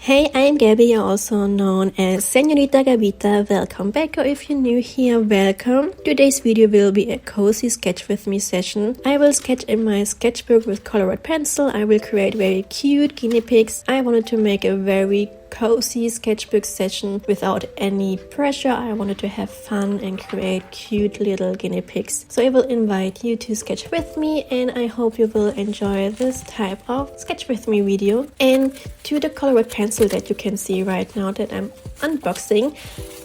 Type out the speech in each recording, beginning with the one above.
Hey, I'm Gabby, also known as Señorita Gabita. Welcome back, or if you're new here, welcome. Today's video will be a cozy sketch with me session. I will sketch in my sketchbook with colored pencil. I will create very cute guinea pigs. I wanted to make a very cozy sketchbook session without any pressure. I wanted to have fun and create cute little guinea pigs. So I will invite you to sketch with me, and I hope you will enjoy this type of sketch with me video. And to the colored pencil that you can see right now that I'm unboxing,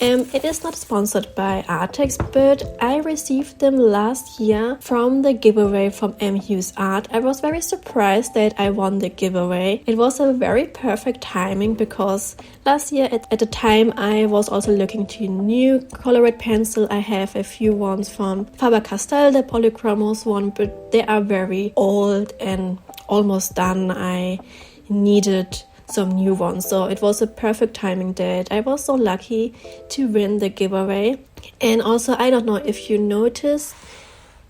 it is not sponsored by Arrtx, but I received them last year from the giveaway from MU's Art. I was very surprised that I won the giveaway. It was a very perfect timing because last year at the time I was also looking to new colored pencil. I have a few ones from Faber-Castell, the Polychromos one, but they are very old and almost done. I needed some new ones, so it was a perfect timing that I was so lucky to win the giveaway. And also, I don't know if you notice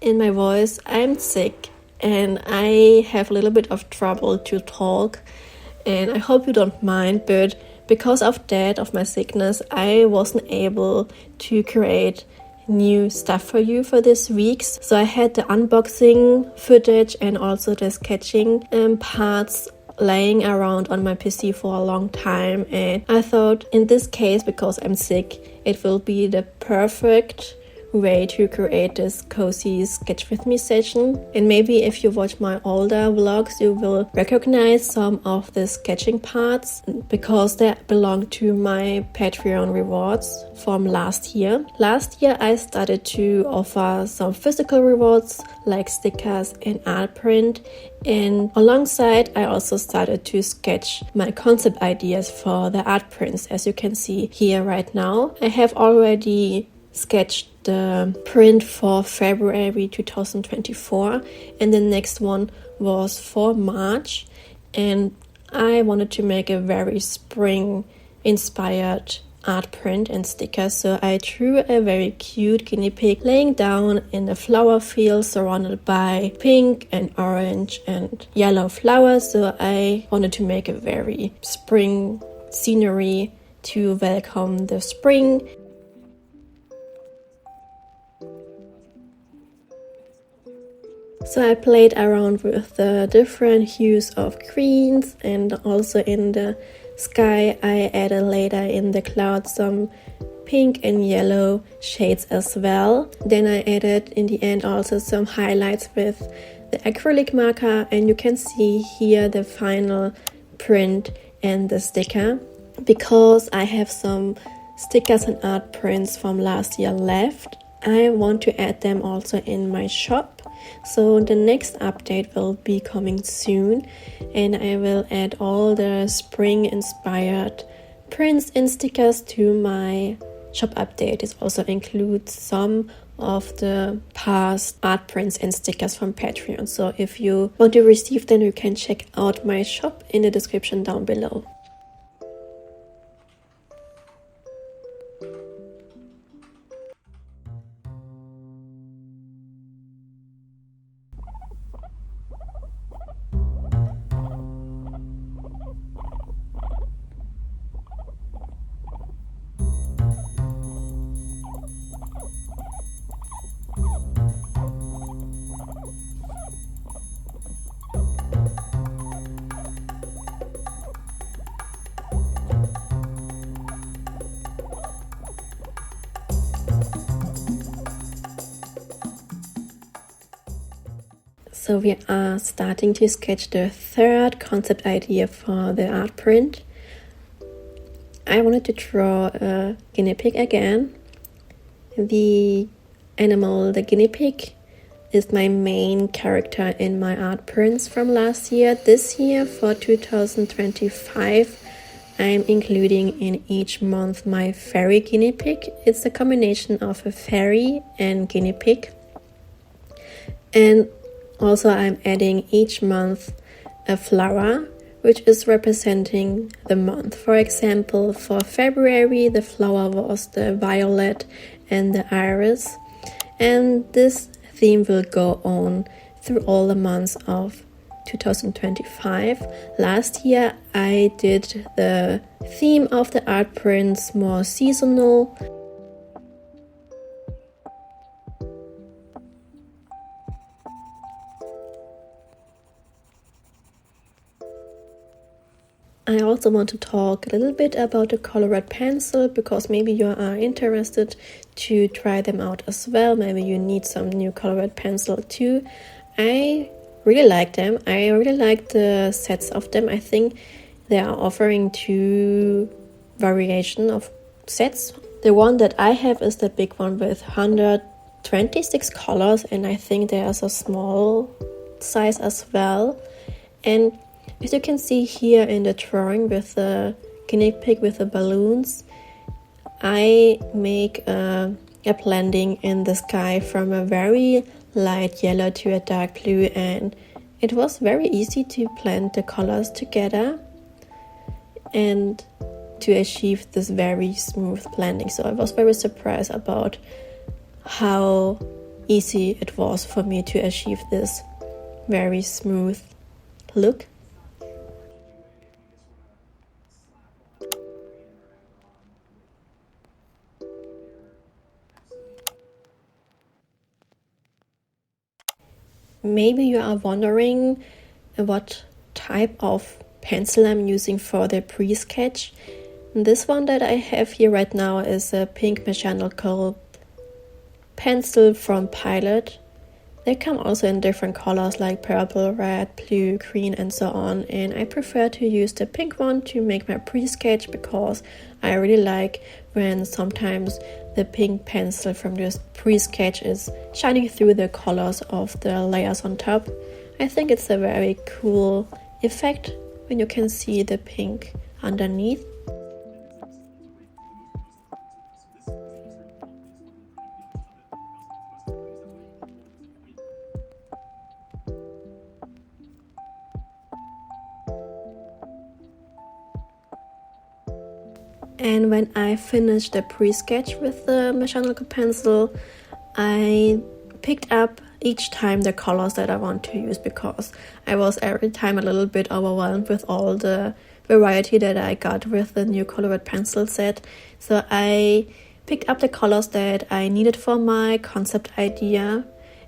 in my voice, I'm sick and I have a little bit of trouble to talk, and I hope you don't mind, but because of that, of my sickness, I wasn't able to create new stuff for you for this week. So I had the unboxing footage and also the sketching parts laying around on my PC for a long time, and I thought in this case, because I'm sick, it will be the perfect way to create this cozy sketch with me session. And maybe if you watch my older vlogs, you will recognize some of the sketching parts because they belong to my Patreon rewards from last year. Last year I started to offer some physical rewards like stickers and art print, and alongside I also started to sketch my concept ideas for the art prints. As you can see here right now, I have already sketched the print for February 2024, and the next one was for March, and I wanted to make a very spring inspired art print and sticker. So I drew a very cute guinea pig laying down in a flower field surrounded by pink and orange and yellow flowers. So I wanted to make a very spring scenery to welcome the spring. So I played around with the different hues of greens, and also in the sky I added later in the clouds some pink and yellow shades as well. Then I added in the end also some highlights with the acrylic marker, and you can see here the final print and the sticker. Because I have some stickers and art prints from last year left, I want to add them also in my shop. So the next update will be coming soon, and I will add all the spring inspired prints and stickers to my shop update. This also includes some of the past art prints and stickers from Patreon. So if you want to receive them, you can check out my shop in the description down below. So we are starting to sketch the third concept idea for the art print. I wanted to draw a guinea pig again. The animal, the guinea pig, is my main character in my art prints from last year. This year, for 2025, I'm including in each month my fairy guinea pig. It's a combination of a fairy and guinea pig. And also I'm adding each month a flower, which is representing the month. For example, for February, the flower was the violet and the iris. And this theme will go on through all the months of 2025. Last year I did the theme of the art prints more seasonal. I also want to talk a little bit about the color red pencil, because maybe you are interested to try them out as well. Maybe you need some new color red pencil too. I really like them. I really like the sets of them. I think they are offering 2 variation of sets. The one that I have is the big one with 126 colors, and I think there's a small size as well. And as you can see here in the drawing with the guinea pig with the balloons, I make a blending in the sky from a very light yellow to a dark blue, and it was very easy to blend the colors together and to achieve this very smooth blending. So I was very surprised about how easy it was for me to achieve this very smooth look. Maybe you are wondering what type of pencil I'm using for the pre-sketch. This one that I have here right now is a pink mechanical pencil from Pilot. They come also in different colors like purple, red, blue, green and so on, and I prefer to use the pink one to make my pre-sketch because I really like when sometimes the pink pencil from this pre-sketch is shining through the colors of the layers on top. I think it's a very cool effect when you can see the pink underneath. And when I finished the pre-sketch with the mechanical pencil, I picked up each time the colors that I want to use, because I was every time a little bit overwhelmed with all the variety that I got with the new color red pencil set. So I picked up the colors that I needed for my concept idea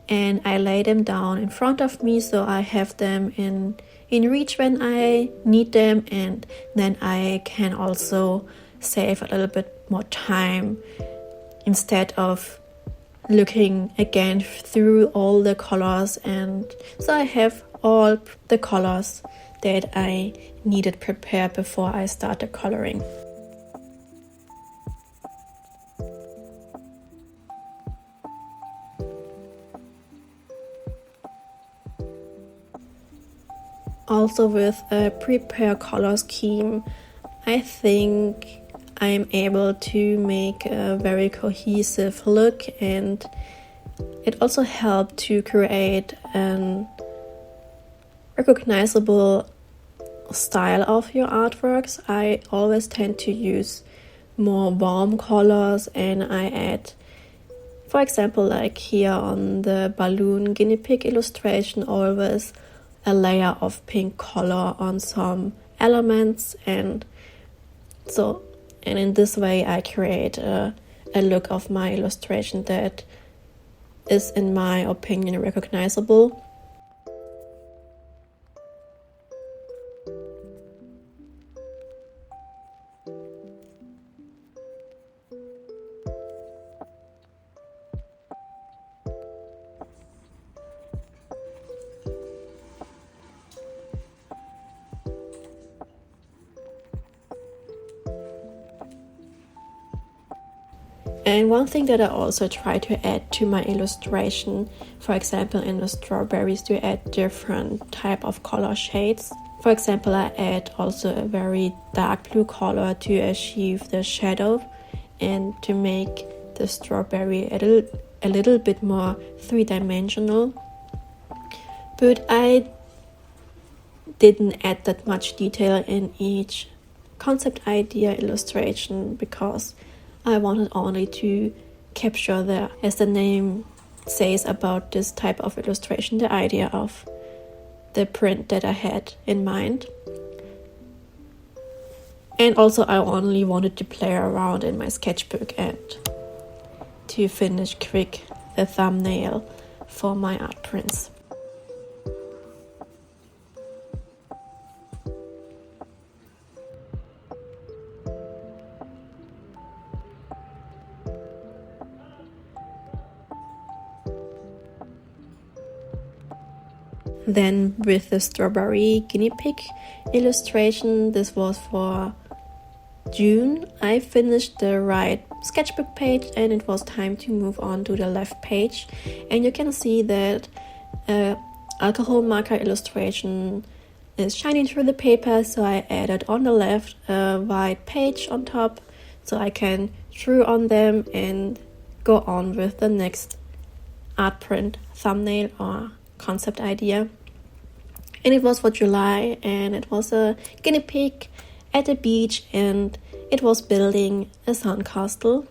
and I laid them down in front of me so I have them in reach when I need them, and then I can also save a little bit more time instead of looking again through all the colors. And so I have all the colors that I needed prepared before I started coloring. Also with a prepare color scheme, I think I'm able to make a very cohesive look, and it also helped to create an recognizable style of your artworks. I always tend to use more warm colors, and I add, for example, like here on the balloon guinea pig illustration, always a layer of pink color on some elements, and in this way I create a look of my illustration that is, in my opinion, recognizable. And one thing that I also try to add to my illustration, for example in the strawberries, to add different type of color shades. For example, I add also a very dark blue color to achieve the shadow and to make the strawberry a little bit more three-dimensional. But I didn't add that much detail in each concept idea illustration because I wanted only to capture as the name says about this type of illustration, the idea of the print that I had in mind. And also I only wanted to play around in my sketchbook and to finish quick the thumbnail for my art prints. Then with the strawberry guinea pig illustration, this was for June, I finished the right sketchbook page and it was time to move on to the left page. And you can see that alcohol marker illustration is shining through the paper, so I added on the left a white page on top so I can draw on them and go on with the next art print, thumbnail or concept idea. And it was for July, and it was a guinea pig at the beach, and it was building a sandcastle.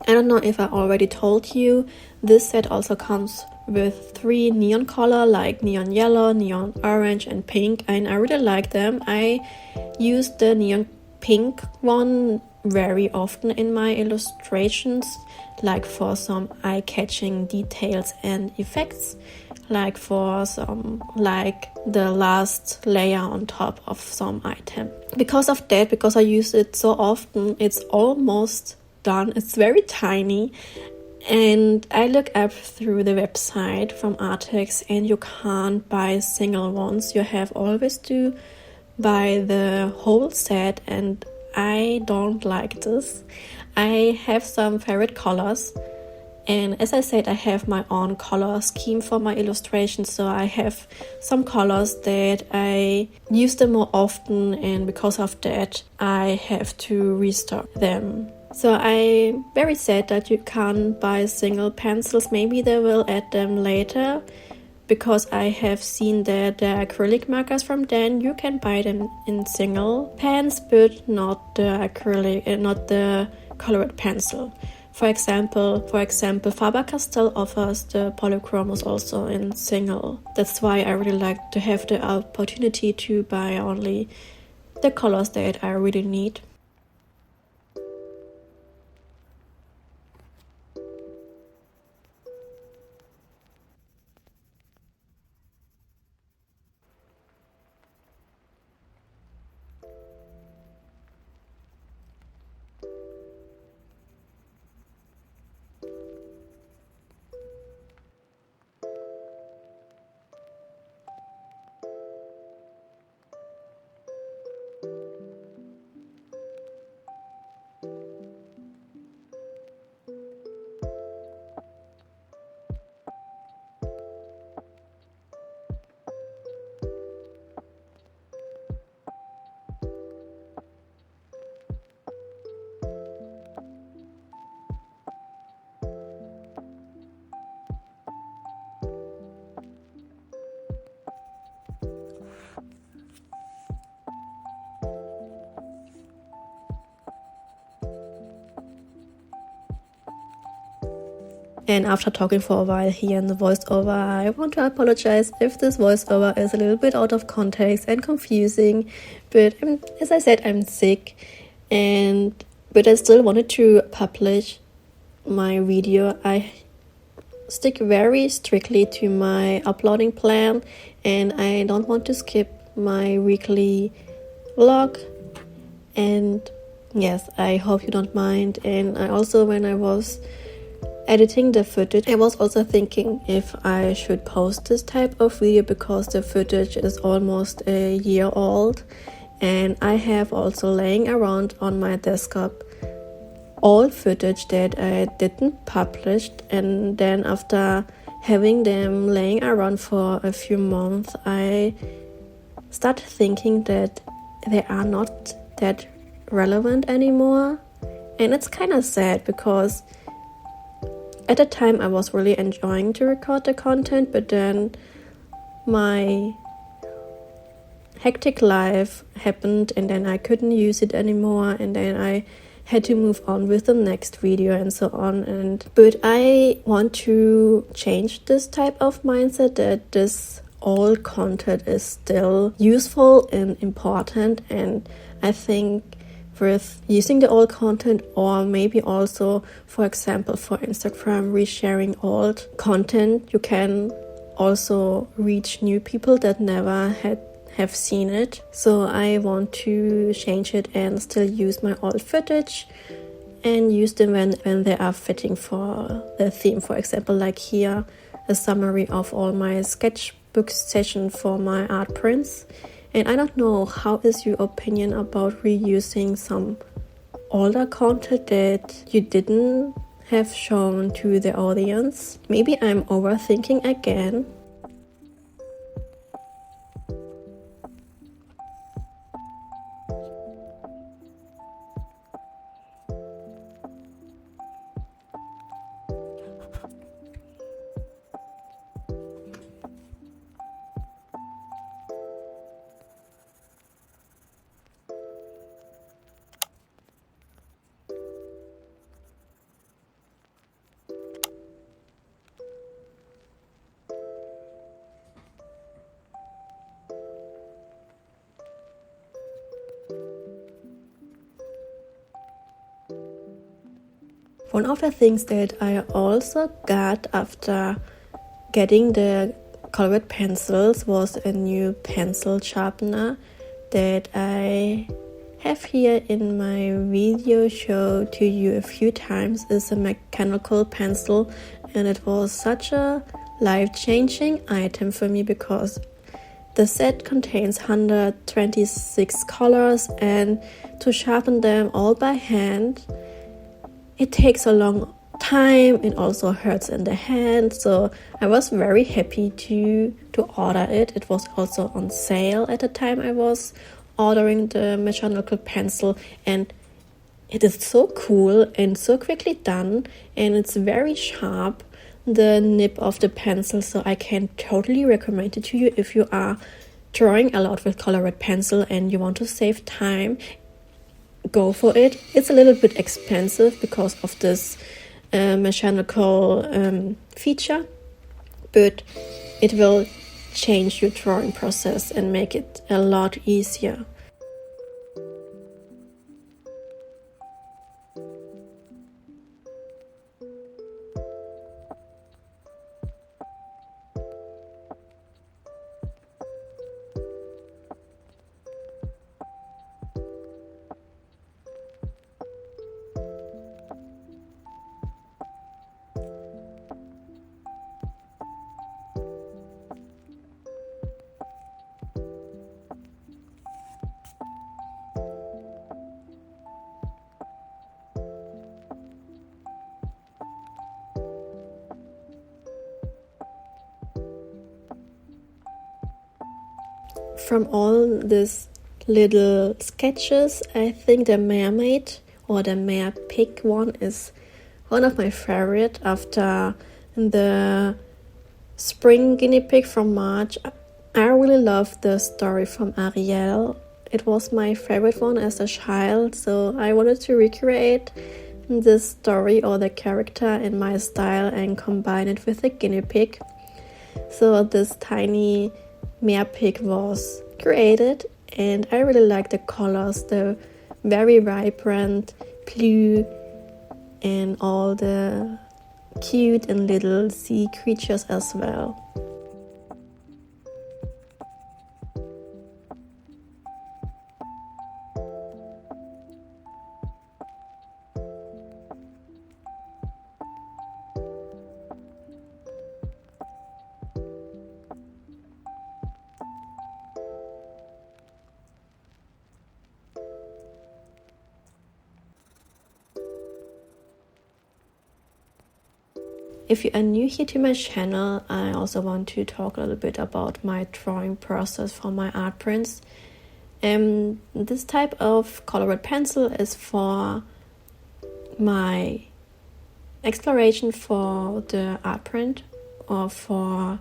I don't know if I already told you, this set also comes with 3 neon color like neon yellow, neon orange and pink, and I really like them. I use the neon pink one very often in my illustrations, like for some eye-catching details and effects, like for some, like the last layer on top of some item. Because of that, because I use it so often, it's almost done. It's very tiny, and I look up through the website from Arrtx, and you can't buy single ones. You have always to buy the whole set, and I don't like this. I have some favorite colors, and as I said, I have my own color scheme for my illustrations, so I have some colors that I use them more often, and because of that I have to restock them. So I'm very sad that you can't buy single pencils. Maybe they will add them later, because I have seen that the acrylic markers from Dan, you can buy them in single pens, but not the acrylic, not the colored pencil. For example, Faber-Castell offers the polychromos also in single. That's why I really like to have the opportunity to buy only the colors that I really need. And after talking for a while here in the voiceover, I want to apologize if this voiceover is a little bit out of context and confusing. But as I said, I'm sick, but I still wanted to publish my video. I stick very strictly to my uploading plan, and I don't want to skip my weekly vlog. And yes, I hope you don't mind. And I also, when I was editing the footage, I was also thinking if I should post this type of video, because the footage is almost a year old, and I have also laying around on my desktop all footage that I didn't publish, and then after having them laying around for a few months, I start thinking that they are not that relevant anymore. And it's kind of sad because at the time I was really enjoying to record the content, but then my hectic life happened and then I couldn't use it anymore, and then I had to move on with the next video and so on. But I want to change this type of mindset, that this old content is still useful and important. And I think with using the old content, or maybe also, for example, for Instagram, resharing old content, you can also reach new people that never have seen it. So I want to change it and still use my old footage and use them when they are fitting for the theme. For example, like here, a summary of all my sketchbook session for my art prints. And I don't know, how is your opinion about reusing some older content that you didn't have shown to the audience? Maybe I'm overthinking again. One of the things that I also got after getting the colored pencils was a new pencil sharpener that I have here in my video show to you a few times. It's a mechanical pencil, and it was such a life-changing item for me because the set contains 126 colors, and to sharpen them all by hand, it takes a long time. It also hurts in the hand. So I was very happy to order it. It was also on sale at the time I was ordering the mechanical pencil, and it is so cool and so quickly done, and it's very sharp, the nib of the pencil. So I can totally recommend it to you if you are drawing a lot with colored pencil and you want to save time. Go for it. It's a little bit expensive because of this mechanical feature, but it will change your drawing process and make it a lot easier. From all these little sketches, I think the mermaid or the mare pig one is one of my favorite. After the spring guinea pig from March, I really love the story from Ariel. It was my favorite one as a child, so I wanted to recreate this story or the character in my style and combine it with the guinea pig. So this tiny mare pig was created, and I really like the colors, the very vibrant blue and all the cute and little sea creatures as well. If you are new here to my channel, I also want to talk a little bit about my drawing process for my art prints. This type of colored pencil is for my exploration for the art print, or for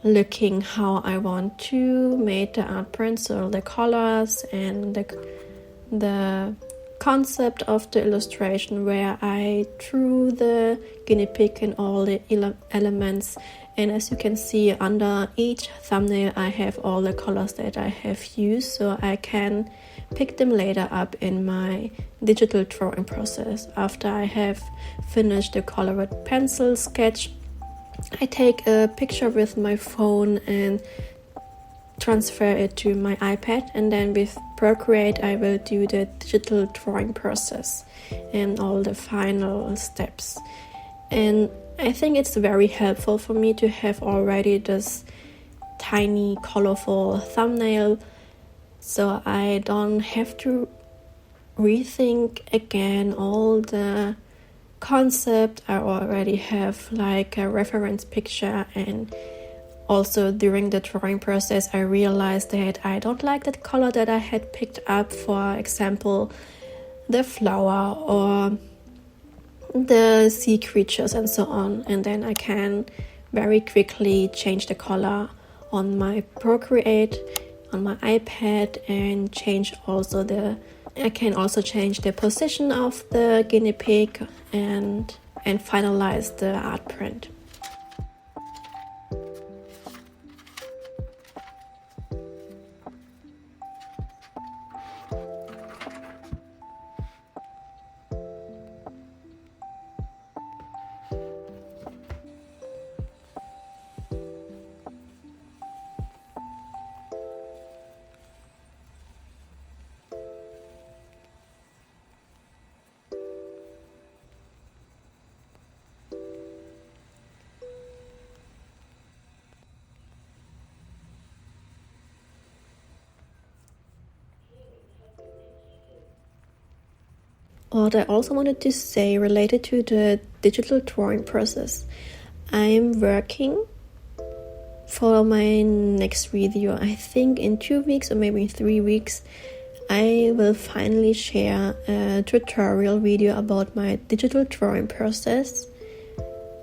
looking how I want to make the art print, so the colors and the concept of the illustration, where I drew the guinea pig and all the elements. And as you can see, under each thumbnail I have all the colors that I have used, so I can pick them later up in my digital drawing process. After I have finished the colored pencil sketch, I take a picture with my phone and transfer it to my iPad, and then with Procreate I will do the digital drawing process and all the final steps. And I think it's very helpful for me to have already this tiny colorful thumbnail, so I don't have to rethink again all the concept. I already have like a reference picture. And also during the drawing process I realized that I don't like that color that I had picked up, for example the flower or the sea creatures and so on, and then I can very quickly change the color on my Procreate on my iPad, and I can also change the position of the guinea pig and finalize the art print. What I also wanted to say related to the digital drawing process, I'm working for my next video. I think in 2 weeks or maybe 3 weeks I will finally share a tutorial video about my digital drawing process.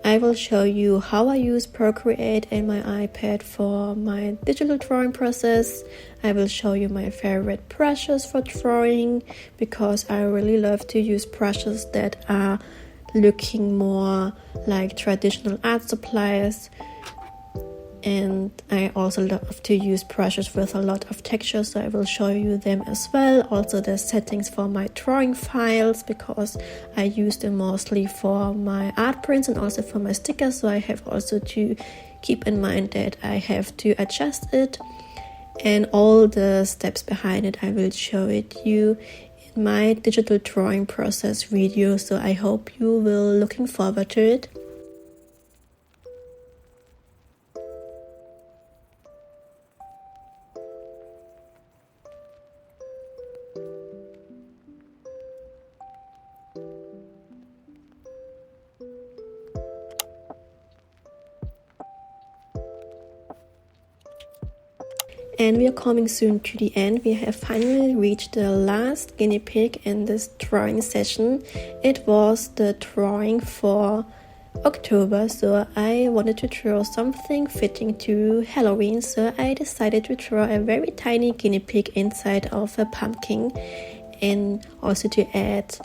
I will show you how I use Procreate and my iPad for my digital drawing process. I will show you my favorite brushes for drawing, because I really love to use brushes that are looking more like traditional art supplies. And I also love to use brushes with a lot of texture, so I will show you them as well. Also the settings for my drawing files, because I use them mostly for my art prints and also for my stickers, so I have also to keep in mind that I have to adjust it. And all the steps behind it I will show it you in my digital drawing process video, so I hope you will looking forward to it. And we are coming soon to the end. We have finally reached the last guinea pig in this drawing session. It was the drawing for October, so I wanted to draw something fitting to Halloween, so I decided to draw a very tiny guinea pig inside of a pumpkin, and also to add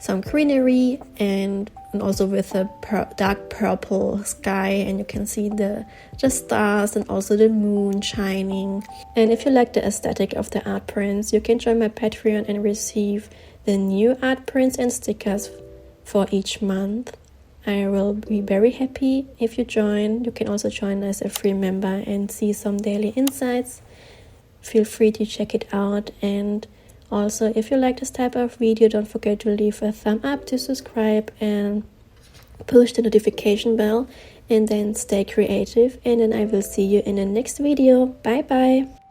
some greenery and also with a dark purple sky, and you can see the stars and also the moon shining. And if you like the aesthetic of the art prints, you can join my Patreon and receive the new art prints and stickers for each month. I will be very happy if you join. You can also join as a free member and see some daily insights. Feel free to check it out. And also, if you like this type of video, don't forget to leave a thumb up, to subscribe and push the notification bell, and then stay creative. And then I will see you in the next video. Bye bye.